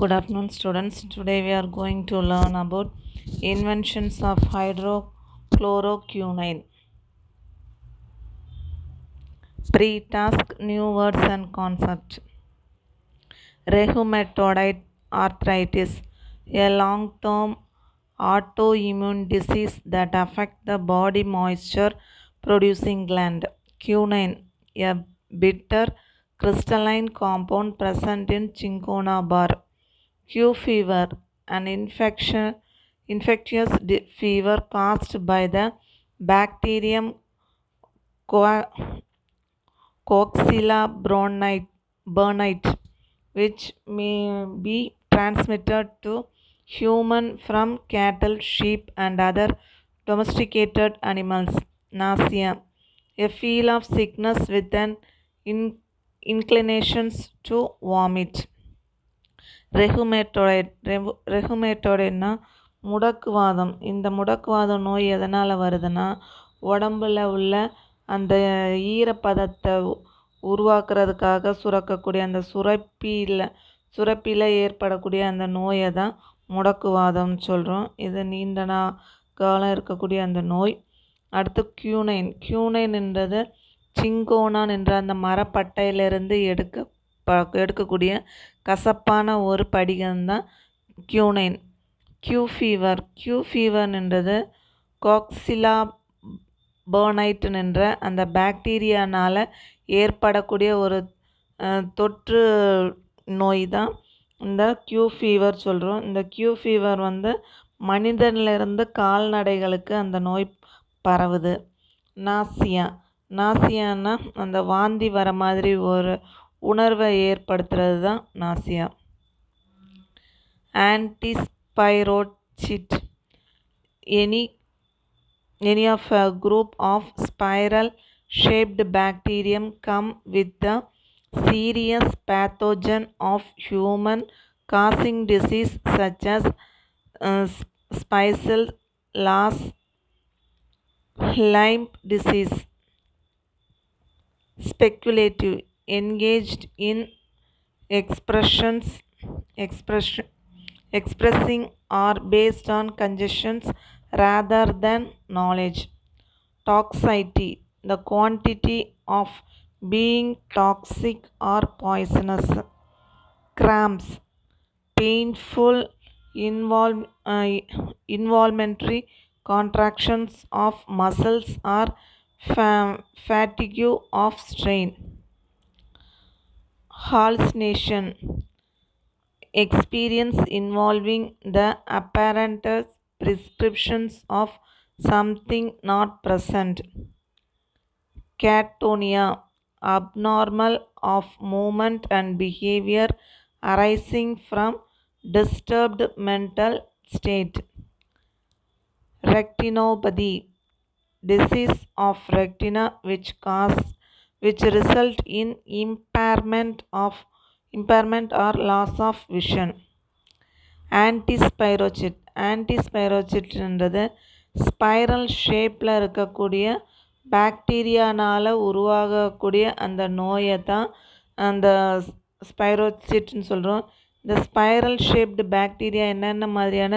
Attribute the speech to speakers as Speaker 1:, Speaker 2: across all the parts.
Speaker 1: Good afternoon, students. Today we are going to learn about inventions of hydrochloroquine. Pre-task, new words and concepts. Rheumatoid arthritis, a long-term autoimmune disease that affects the body moisture-producing gland. Quinine, a bitter crystalline compound present in cinchona bar. Q fever, an infectious fever caused by the bacterium Coxella burnitte, which may be transmitted to human from cattle, sheep, and other domesticated animals. Nausea, a feel of sickness with an inclination to vomit. ரெகுமேட்டோய்டுன்னா முடக்குவாதம். இந்த முடக்குவாத நோய் எதனால் வருதுன்னா உடம்பில் உள்ள அந்த ஈரப்பதத்தை உருவாக்குறதுக்காக சுரக்கக்கூடிய அந்த சுரப்பியில் ஏற்படக்கூடிய அந்த நோயை தான் முடக்குவாதம்னு சொல்கிறோம். இது நீண்ட காலம் இருக்கக்கூடிய அந்த நோய். அடுத்து கியூனைன்ன்றது சிங்கோனான் என்ற அந்த மரப்பட்டையிலிருந்து எடுக்கக்கூடிய கசப்பான ஒரு படிகம்தான் கியூனைன். கியூ ஃபீவர்ன்றது காக்சிலா பர்னைட் என்ற அந்த பாக்டீரியானால் ஏற்படக்கூடிய ஒரு தொற்று நோய் தான் இந்த கியூ ஃபீவர் சொல்கிறோம். இந்த கியூ ஃபீவர் மனிதனிலிருந்து கால்நடைகளுக்கு அந்த நோய் பரவுது. நாசியான்னா அந்த வாந்தி வர மாதிரி ஒரு உணர்வை ஏற்படுத்துறது தான் nausea. ஆன்டிஸ்பைரோசிட், any of a group of spiral shaped bacterium come with the serious pathogen of human causing disease such as Speisel, Loss, Lyme disease. Speculative, engaged in expressing or based on conjectures rather than knowledge. Toxicity, the quantity of being toxic or poisonous. Cramps, painful involuntary contractions of muscles or fatigue of strain. Hallucination, experience involving the apparent prescriptions of something not present. Catatonia, abnormal of movement and behavior arising from disturbed mental state. Retinopathy, disease of retina which result in impairment or loss of vision. ஆன்டிஸ்பைரோசிட்ன்றது spiral ஷேப்பில் இருக்கக்கூடிய பாக்டீரியானால் உருவாகக்கூடிய அந்த நோயை தான் அந்த ஸ்பைரோசிட்னு சொல்கிறோம். இந்த ஸ்பைரல் ஷேப்டு பாக்டீரியா என்னென்ன மாதிரியான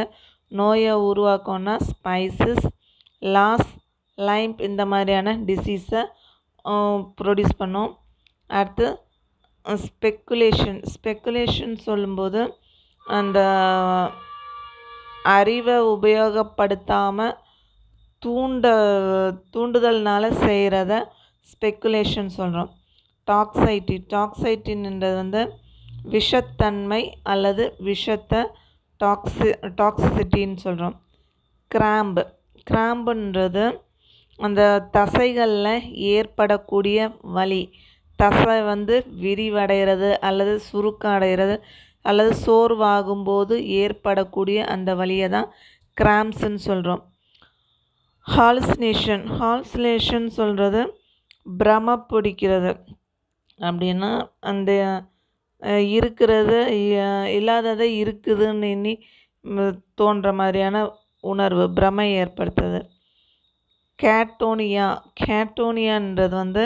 Speaker 1: நோயை உருவாக்கும்னா ஸ்பைசஸ், லாஸ், லைம் இந்த மாதிரியான டிசீஸை ப்ரொடியூஸ் பண்ணும். அடுத்து ஸ்பெக்குலேஷன் சொல்லும்போது அந்த அறிவை உபயோகப்படுத்தாமல் தூண்டுதல்னால் செய்கிறத ஸ்பெக்குலேஷன் சொல்கிறோம். டாக்ஸைட்டின்றது விஷத்தன்மை அல்லது விஷத்தை டாக்ஸிசிட்டின்னு சொல்கிறோம். கிராம்புன்றது அந்த தசைகளில் ஏற்படக்கூடிய வலி. தசை விரிவடைகிறது அல்லது சுருக்கம் அடைகிறது அல்லது சோர்வாகும்போது ஏற்படக்கூடிய அந்த வலியை தான் கிராம்ப்ஸ்ன்னு சொல்கிறோம். ஹாலுசினேஷன் சொல்கிறது பிரம பிடிக்கிறது. அப்படின்னா அந்த இருக்கிறது இல்லாததை இருக்குதுன்னு எண்ணி தோன்ற மாதிரியான உணர்வு, பிரமை ஏற்படுத்துது. கேட்டோனியான்றது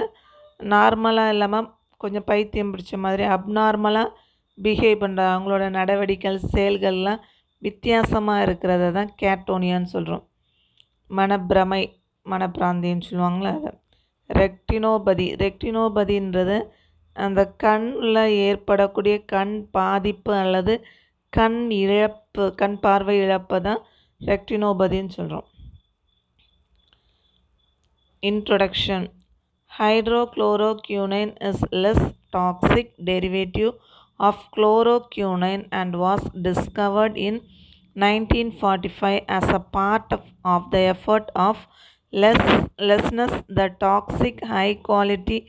Speaker 1: நார்மலாக இல்லாமல் கொஞ்சம் பைத்தியம் பிடிச்ச மாதிரி அப்நார்மலாக பிஹேவ் பண்ணுற அவங்களோட நடவடிக்கைகள் செயல்கள்லாம் வித்தியாசமாக இருக்கிறத தான் கேட்டோனியான்னு சொல்கிறோம். மனப்பிரமை மனப்பிராந்தின்னு சொல்லுவாங்களே அதை. ரெக்டினோபதின்றது அந்த கண்ணில் ஏற்படக்கூடிய கண் பாதிப்பு அல்லது கண் பார்வை இழப்பை தான் ரெக்டினோபதின்னு சொல்கிறோம். Introduction. Hydrochloroquine is less toxic derivative of chloroquine and was discovered in 1945 as a part of the effort of lessness the toxic high quality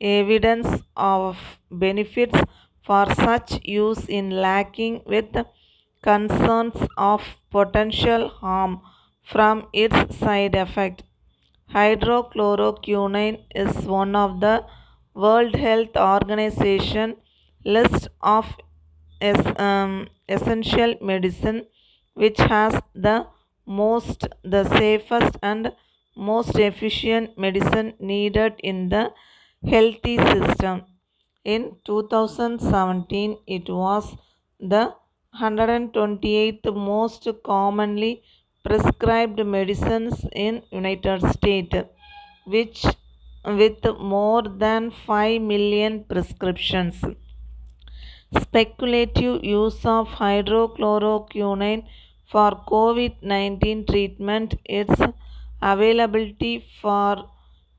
Speaker 1: evidence of benefits for such use in lacking with concerns of potential harm from its side effect. Hydrochloroquine is one of the World Health Organization list of essential medicine which has the safest and most efficient medicine needed in the healthy system. In 2017, it was the 128th most commonly prescribed medicines in United States, which with more than 5 million prescriptions. Speculative use of hydrochloroquine for COVID-19 treatment, its availability for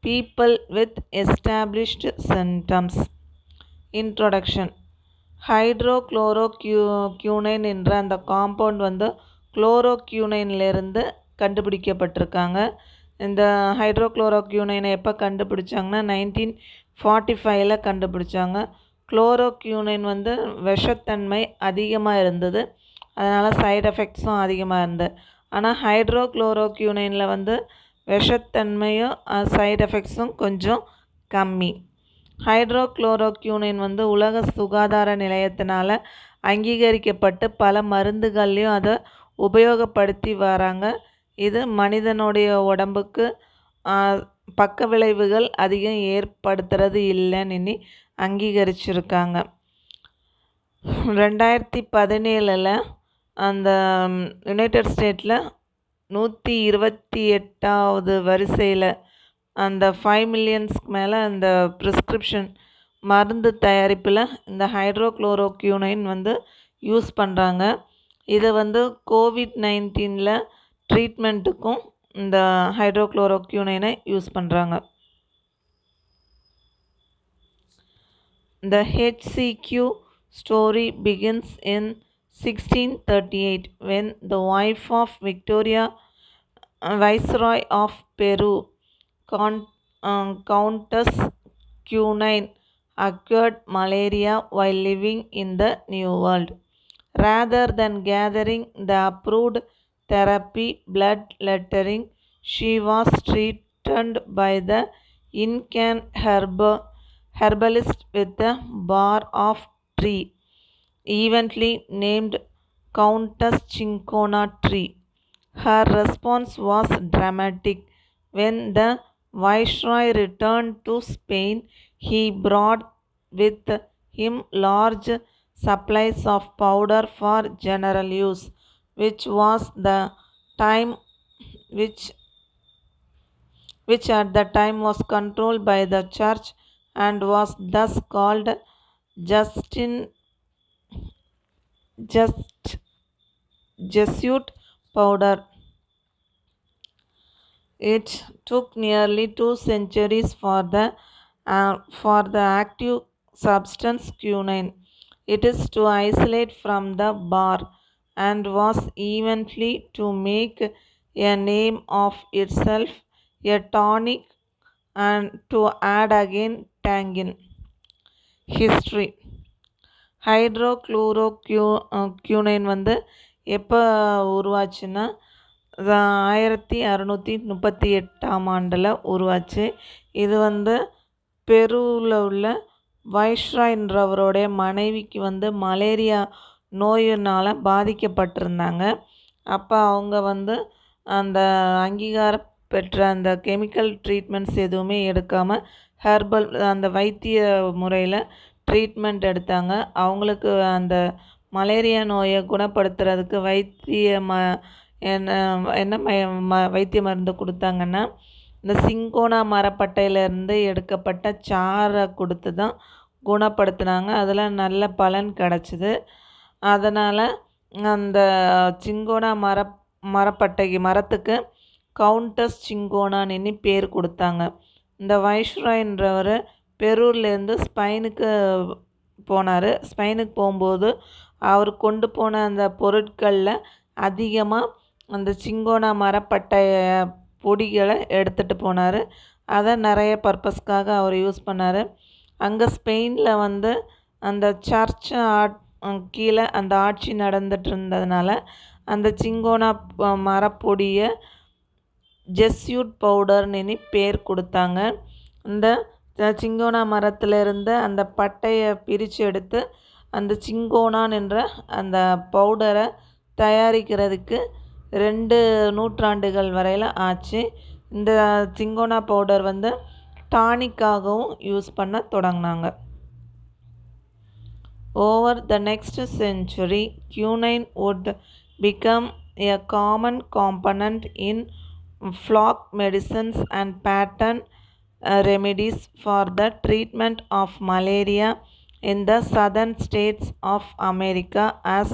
Speaker 1: people with established symptoms. Introduction. ஹைட்ரோக்ளோரோக்யூனைன் என்ற அந்த compound வந்து குளோரோக்யூனைன்லேருந்து கண்டுபிடிக்கப்பட்டிருக்காங்க. இந்த ஹைட்ரோக்ளோரோக்யூனைனை எப்போ கண்டுபிடிச்சாங்கன்னா 1945 கண்டுபிடிச்சாங்க. குளோரோக்யூனைன் வந்து விஷத்தன்மை அதிகமாக இருந்தது, அதனால் சைடு எஃபெக்ட்ஸும் அதிகமாக இருந்தது. ஆனால் ஹைட்ரோக்ளோரோக்யூனைனில் வந்து விஷத்தன்மையும் சைடு எஃபெக்ட்ஸும் கொஞ்சம் கம்மி. ஹைட்ரோக்ளோரோக்யூனைன் வந்து உலக சுகாதார நிலையத்தினால் அங்கீகரிக்கப்பட்டு பல மருந்துகள்லையும் அதை உபயோகப்படுத்தி வராங்க. இது மனிதனுடைய உடம்புக்கு பக்க விளைவுகள் அதிகம் ஏற்படுத்துறது இல்லைன்னு அங்கீகரிச்சிருக்காங்க. 2017 அந்த யுனைடெட் ஸ்டேட்டில் 128வது வரிசையில் அந்த 5 மில்லியன்ஸ்க்கு மேலே அந்த ப்ரிஸ்கிரிப்ஷன் மருந்து தயாரிப்பில் இந்த ஹைட்ரோக்ளோரோக்யூனைன் வந்து யூஸ் பண்ணுறாங்க. இதை வந்து COVID-19 ட்ரீட்மெண்ட்டுக்கும் இந்த ஹைட்ரோக்ளோரோக்யூனைனை யூஸ் பண்ணுறாங்க. The HCQ story begins in 1638 when the wife of Victoria, Viceroy of Peru, Countess Cunine, acquired malaria while living in the New World. Rather than gathering the approved therapy bloodlettering, she was treated by the Incan herbalist with a bar of tree, eventually named Countess Cinchona tree. Her response was dramatic. When the Viceroy returned to Spain, he brought with him large supplies of powder for general use, which at the time was controlled by the church and was thus called Jesuit powder. It took nearly 2 centuries for the active substance quinine. It is to isolate from the bar and was eventually to make a name of itself, a tonic, and to add again tannin. History. ஹைட்ரோக்ளோரோக்யூனைன் வந்து எப்போ உருவாச்சுன்னா 1638 உருவாச்சு. இது வந்து பெருவில் உள்ள வைஸ்ராய்ன்றவருடைய மனைவிக்கு வந்து malaria நோயினால் பாதிக்கப்பட்டிருந்தாங்க. அப்போ அவங்க வந்து அந்த அங்கீகாரம் பெற்ற அந்த கெமிக்கல் ட்ரீட்மெண்ட்ஸ் எதுவுமே எடுக்காமல் ஹெர்பல் அந்த வைத்திய முறையில் ட்ரீட்மெண்ட் எடுத்தாங்க. அவங்களுக்கு அந்த மலேரியா நோயை குணப்படுத்துறதுக்கு என்ன என்ன வைத்திய மருந்து கொடுத்தாங்கன்னா, இந்த சிங்கோனா மரப்பட்டையிலேருந்து எடுக்கப்பட்ட சாறை கொடுத்து தான் குணப்படுத்தினாங்க. அதில் நல்ல பலன் கிடச்சிது. அதனால் அந்த சிங்கோனா மரத்துக்கு கவுண்டஸ் சிங்கோனான்னு பேர் கொடுத்தாங்க. இந்த வைஸ்ராய்ன்றவர் பெரூர்லேருந்து ஸ்பெயினுக்கு போனார். ஸ்பெயினுக்கு போகும்போது அவர் கொண்டு போன அந்த பொருட்களில் அதிகமாக அந்த சிங்கோனா மரப்பட்டைய பொடிகளை எடுத்துகிட்டு போனார். அதை நிறைய பர்பஸ்க்காக அவர் யூஸ் பண்ணார். அங்கே ஸ்பெயினில் அந்த சர்ச் கீழே அந்த ஆட்சி நடந்துட்டு இருந்ததுனால அந்த சிங்கோனா மரப்பொடியை ஜெஸ்யூட் பவுடர்னு பேர் கொடுத்தாங்க. இந்த சிங்கோனா மரத்திலிருந்து அந்த பட்டையை பிரித்து எடுத்து அந்த சிங்கோனான் என்ற அந்த பவுடரை தயாரிக்கிறதுக்கு 2 நூற்றாண்டுகள் வரையில் ஆச்சு. இந்த சிங்கோனா பவுடர் டானிக்காகவும் யூஸ் பண்ண தொடங்கினாங்க. Over the next century, quinine would become a common component in folk medicines and pattern remedies for the treatment of malaria in the southern states of America as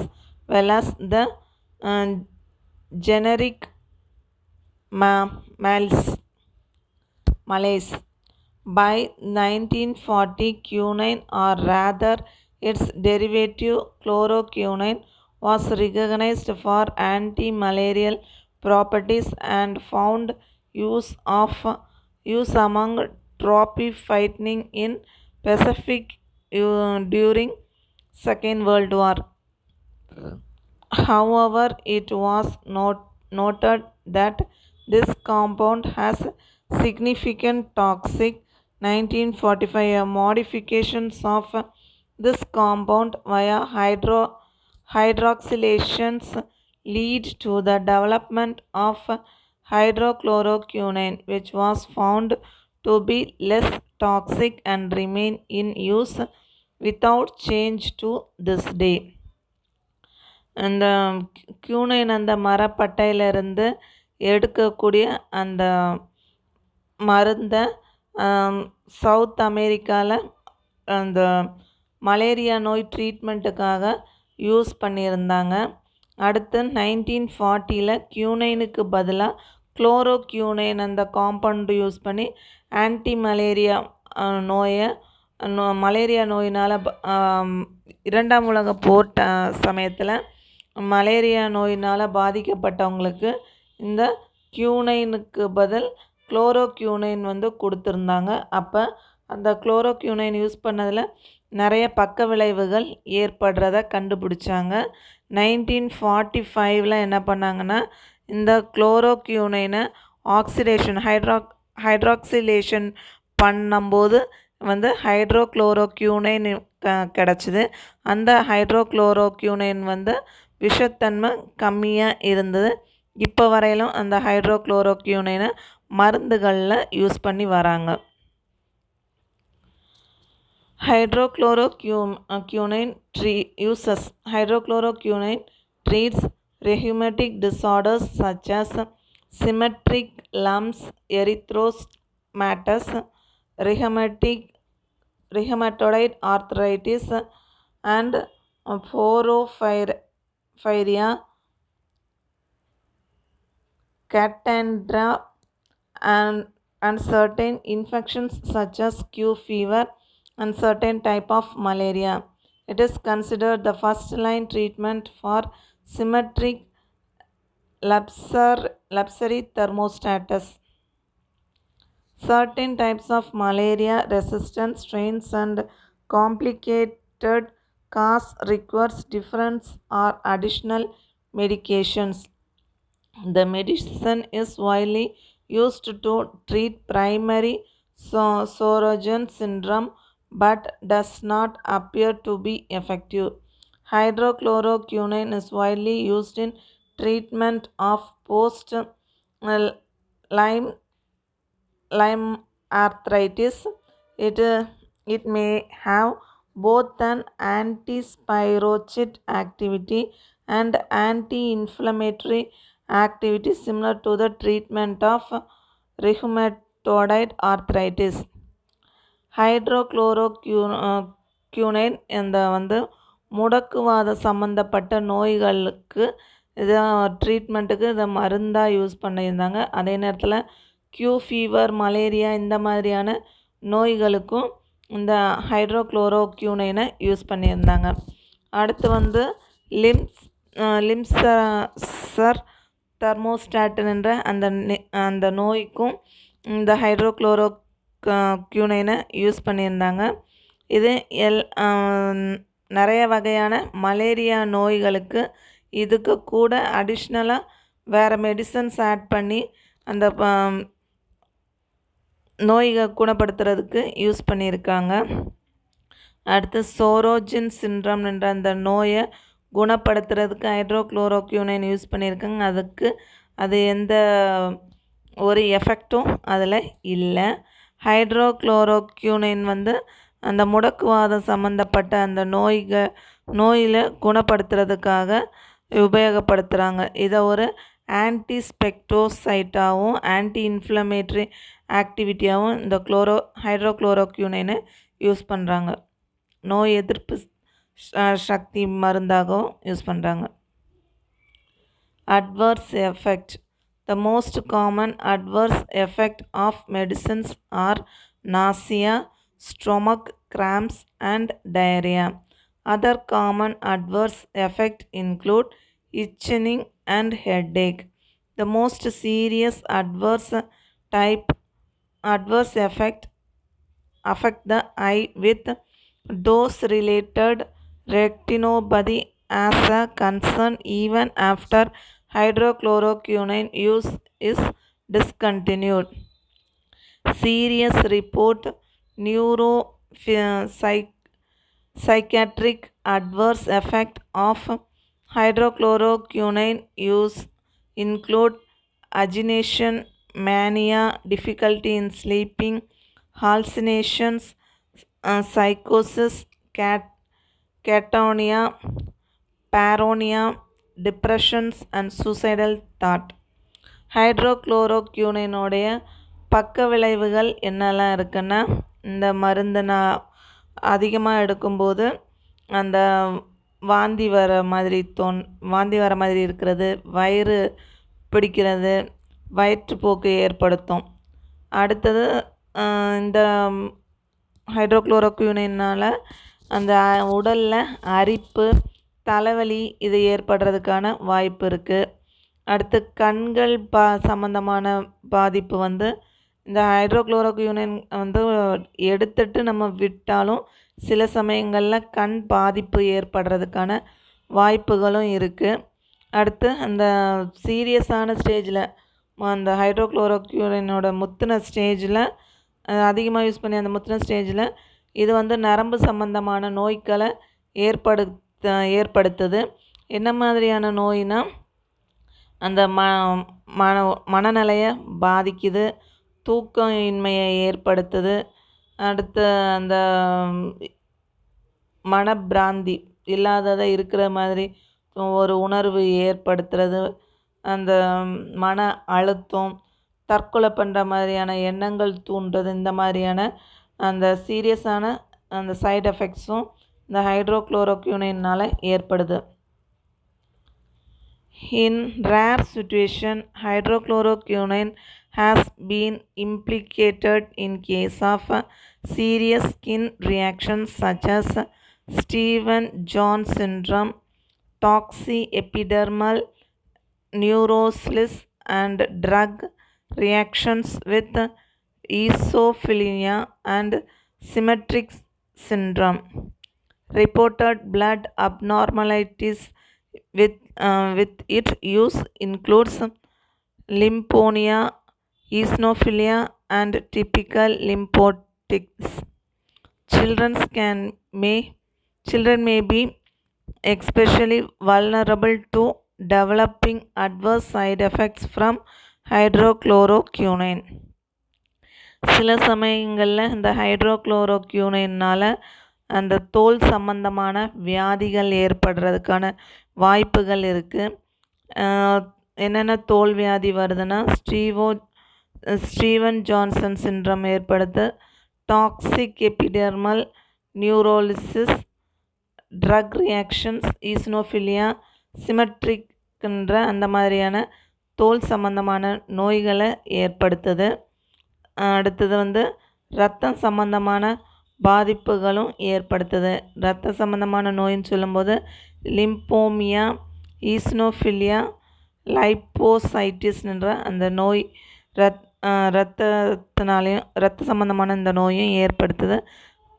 Speaker 1: well as the generic malaise. By 1940, quinine, or rather its derivative chloroquine, was recognized for anti-malarial properties and found use among trophy fighting in Pacific during Second World War. However, it was noted that this compound has significant toxic 1945 modifications of this compound via hydroxylations lead to the development of hydrochloroquine, which was found to be less toxic and remain in use without change to this day. அந்த கியூனைன் அந்த மரப்பட்டையிலிருந்து எடுக்கக்கூடிய அந்த மருந்தை south அமெரிக்காவில் அந்த malaria நோய் ட்ரீட்மெண்ட்டுக்காக use பண்ணியிருந்தாங்க. அடுத்து 1940 கியூனைனுக்கு பதிலாக குளோரோக்யூனைன் அந்த காம்பவுண்டு யூஸ் பண்ணி ஆன்டி மலேரியா மலேரியா நோயினால் 2ஆம் உலக போர் சமயத்தில் மலேரியா நோயினால் பாதிக்கப்பட்டவங்களுக்கு இந்த கியூனைனுக்கு பதில் குளோரோக்யூனைன் கொடுத்துருந்தாங்க. அப்போ அந்த குளோரோக்யூனைன் யூஸ் பண்ணதில் நிறைய பக்க விளைவுகள் ஏற்படுறத கண்டுபிடிச்சாங்க. 1945 என்ன பண்ணாங்கன்னா, இந்த குளோரோக்யூனைனை ஹைட்ராக்சிலேஷன் பண்ணும்போது ஹைட்ரோக்ளோரோக்யூனைன் கிடச்சிது. அந்த ஹைட்ரோக்ளோரோக்யூனைன் விஷத்தன்மை கம்மியாக இருந்தது. இப்போ வரையிலும் அந்த ஹைட்ரோக்ளோரோக்யூனைனை மருந்துகளில் யூஸ் பண்ணி வராங்க. Hydrochloroquine uses. Hydrochloroquine treats rheumatic disorders such as symmetric lumps, erythromatous, rheumatoid arthritis, and porphyria, catantra, and certain infections such as Q fever and certain type of malaria. It is considered the first line treatment for symmetric lapsary thermostatus. Certain types of malaria resistant strains and complicated cause requires different or additional medications. The medicine is widely used to treat primary Sjögren's syndrome but does not appear to be effective. Hydrochloroquine is widely used in treatment of post-Lyme arthritis. It may have both an anti-spirochete activity and anti-inflammatory activity similar to the treatment of rheumatoid arthritis. ஹைட்ரோக்ளோரோக்யூனைன் இந்த முடக்குவாத சம்மந்தப்பட்ட நோய்களுக்கு இதை ட்ரீட்மெண்ட்டுக்கு இதை மருந்தாக use பண்ணியிருந்தாங்க. அதே நேரத்தில் ஃபீவர், மலேரியா இந்த மாதிரியான நோய்களுக்கும் இந்த ஹைட்ரோக்ளோரோக்யூனைனை யூஸ் பண்ணியிருந்தாங்க. அடுத்து லிம்சர் தெர்மோஸ்டாட்டின் என்ற அந்த நோய்க்கும் இந்த ஹைட்ரோக்ளோரோக்யூனைனை யூஸ் பண்ணியிருந்தாங்க. இது நிறைய வகையான மலேரியா நோய்களுக்கு இதுக்கு கூட அடிஷ்னலாக வேறு மெடிசன்ஸ் ஆட் பண்ணி அந்த நோயை குணப்படுத்துறதுக்கு யூஸ் பண்ணியிருக்காங்க. அடுத்து சோரோஜின் சிண்ட்ரம் என்ற அந்த நோயை குணப்படுத்துறதுக்கு ஹைட்ரோக்ளோரோக்யூனைன் யூஸ் பண்ணியிருக்காங்க. அது எந்த ஒரு எஃபெக்டும் அதில் இல்லை. ஹைட்ரோக்ளோரோக்யூனைன் அந்த முடக்குவாதம் சம்மந்தப்பட்ட அந்த நோயில் குணப்படுத்துறதுக்காக உபயோகப்படுத்துகிறாங்க. இதை ஒரு ஆன்டிஸ்பெக்டோசைட்டாகவும் ஆன்டி இன்ஃப்ளமேட்டரி ஆக்டிவிட்டியாகவும் இந்த ஹைட்ரோக்ளோரோக்யூனைனை யூஸ் பண்ணுறாங்க. நோய் எதிர்ப்பு சக்தி மருந்தாகவும் யூஸ் பண்ணுறாங்க. Adverse effect. The most common adverse effect of medicines are nausea, stomach cramps and diarrhea. Other common adverse effects include itching and headache. The most serious adverse effect affect the eye with dose-related retinopathy as a concern even after hydrochloroquine use is discontinued. Serious report neuropsychiatric adverse effect of hydrochloroquine use include agitation, mania, difficulty in sleeping, hallucinations, psychosis, catatonia, paranoia, depressions and suicidal thought. ஹைட்ரோக்ளோரோக்யூனைனுடைய பக்க விளைவுகள் என்னெல்லாம் இருக்குன்னா, இந்த மருந்து அதிகமாக எடுக்கும்போது அந்த வாந்தி வர மாதிரி இருக்கிறது, வயிறு பிடிக்கிறது, வயிற்றுப்போக்கு ஏற்படுத்தும். அடுத்தது இந்த ஹைட்ரோக்ளோரோக்யூனைனால் அந்த உடலில் அரிப்பு, தலைவலி இது ஏற்படுறதுக்கான வாய்ப்பு இருக்குது. அடுத்து கண்கள் சம்மந்தமான பாதிப்பு இந்த ஹைட்ரோக்ளோரோக்யூனைன் எடுத்துட்டு நம்ம விட்டாலும் சில சமயங்களில் கண் பாதிப்பு ஏற்படுறதுக்கான வாய்ப்புகளும் இருக்குது. அடுத்து அந்த சீரியஸான ஸ்டேஜில் அந்த ஹைட்ரோக்ளோரோக்யூனைனோட முத்தின ஸ்டேஜில் அதிகமாக யூஸ் பண்ணி அந்த முத்தின ஸ்டேஜில் இது நரம்பு சம்பந்தமான நோய்களை ஏற்படுத்துது. என்ன மாதிரியான நோயினா, அந்த மனநிலையை பாதிக்குது, தூக்கமின்மையை ஏற்படுத்துது. அடுத்து அந்த மனப்பிராந்தி இல்லாததை இருக்கிற மாதிரி ஒரு உணர்வு ஏற்படுத்துறது, அந்த மன அழுத்தம், தற்கொலை பண்ணுற மாதிரியான எண்ணங்கள் தூண்டுறது, இந்த மாதிரியான அந்த சீரியஸான அந்த சைடு எஃபெக்ட்ஸும் இந்த ஹைட்ரோக்ளோரோக்யூனைனால் ஏற்படுது. In rare situation, hydrochloroquine has been implicated in case of serious skin reactions such as Stevens-Jones syndrome, toxi-epidermal neurosis, and drug reactions with esophagia and symmetric syndrome. Reported blood abnormalities with its use includes lymphonia, eosinophilia, and typical lymphocytes. Children may be especially vulnerable to developing adverse side effects from hydrochloroquine. சில சமயங்களில் இந்த ஹைட்ரோக்ளோரோக்யூனைனால் அந்த தோல் சம்பந்தமான வியாதிகள் ஏற்படுறதுக்கான வாய்ப்புகள் இருக்குது. என்னென்ன தோல் வியாதி வருதுன்னா ஸ்டீவன் ஜான்சன் சின்ட்ரம் ஏற்படுது, toxic epidermal neurolysis, drug reactions, eosinophilia, சிமெட்ரிக்ன்ற அந்த மாதிரியான தோல் சம்பந்தமான நோய்களை ஏற்படுத்துது. அடுத்தது இரத்தம் சம்பந்தமான பாதிப்புகளும் ஏற்படுத்துது. இரத்த சம்பந்தமான நோயின்னு சொல்லும்போது லிம்போமியா, ஈஸ்னோஃபிலியா, லைப்போசைட்டிஸ்ன்ற அந்த நோய் இரத்தத்தினாலையும் இரத்த சம்பந்தமான இந்த நோயும் ஏற்படுத்துது.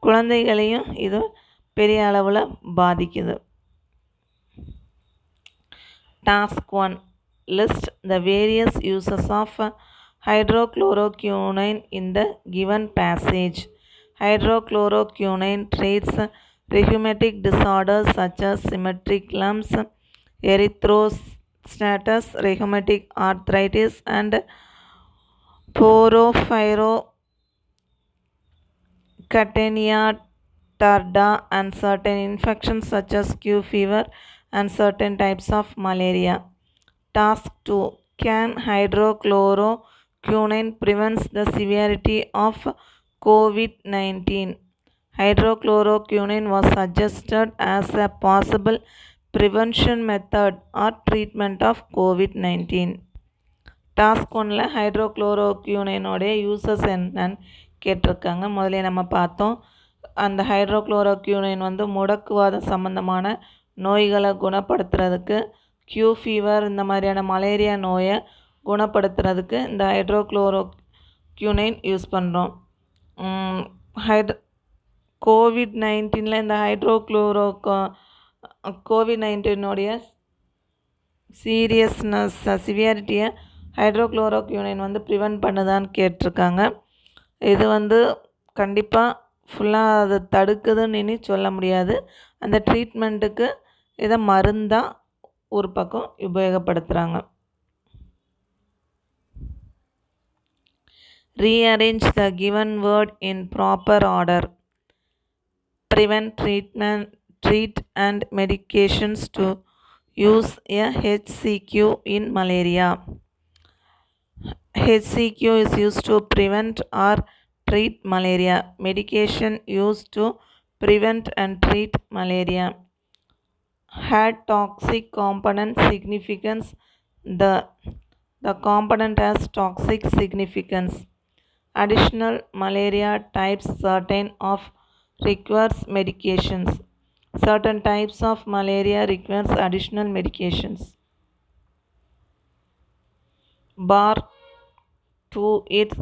Speaker 1: குழந்தைகளையும் இது பெரிய அளவில் பாதிக்குது. Task 1. List the various uses of hydrochloroquine in the given passage. Hydrochloroquine treats rheumatic disorders such as symmetric lumps, erythrostatus, rheumatic arthritis, and porphyrocytania tarda, and certain infections such as Q fever and certain types of malaria. Task 2. Can hydrochloroquine prevents the severity of COVID-19? Hydrochloroquine was suggested as a possible prevention method or treatment of COVID-19. Task 1ல் ஹைட்ரோக்ளோரோக்யூனைனோடைய uses என்னன்னு கேட்டிருக்காங்க. முதலே நம்ம பார்த்தோம். அந்த ஹைட்ரோக்ளோரோக்யூனைன் முடக்குவாதம் சம்மந்தமான நோய்களை குணப்படுத்துறதுக்கு, Q fever இந்த மாதிரியான மலேரியா நோயை குணப்படுத்துறதுக்கு இந்த ஹைட்ரோக்ளோரோக்யூனைன் யூஸ் பண்ணுறோம். கோவிட்-19 இந்த கோவிட்-19 சிவியாரிட்டியை ஹைட்ரோக்ளோரோக்யூனைன் ப்ரிவென்ட் பண்ணுதான்னு கேட்டிருக்காங்க. இது கண்டிப்பாக ஃபுல்லாக அதை தடுக்குதுன்னு சொல்ல முடியாது. அந்த ட்ரீட்மெண்ட்டுக்கு இதை மருந்தாக ஒரு பக்கம் உபயோகப்படுத்துகிறாங்க. Rearrange the given word in proper order. Prevent, treatment, treat and medications to use a HCQ in malaria. HCQ is used to prevent or treat malaria. Medication used to prevent and treat malaria. Had toxic component significance. The component has toxic significance. Additional malaria types certain of requires medications. Certain types of malaria requires additional medications. Bar 2 its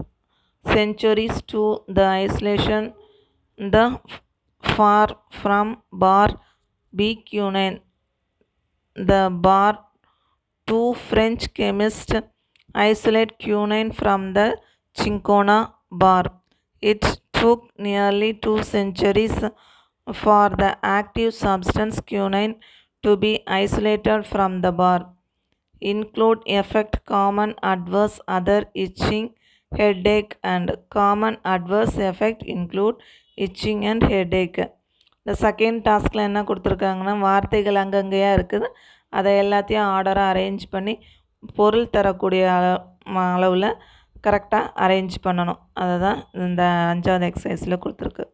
Speaker 1: centuries to the isolation the far from bar B quinine. The bar 2 French chemists isolate quinine from the cinchona bar. It took nearly 2 centuries for the active substance quinine to be isolated from the bar. Include effect common adverse other itching, headache, and common adverse effect include itching and headache. இந்த second டாஸ்கில் என்ன கொடுத்துருக்காங்கன்னா, வார்த்தைகள் அங்கங்கேயா இருக்குது, அதை எல்லாத்தையும் ஆர்டராக arrange பண்ணி பொருள் தரக்கூடிய அளவில் கரெக்டாக அரேஞ்ச் பண்ணணும். அதை தான் இந்த 5வது எக்ஸசைஸில் கொடுத்துருக்கு.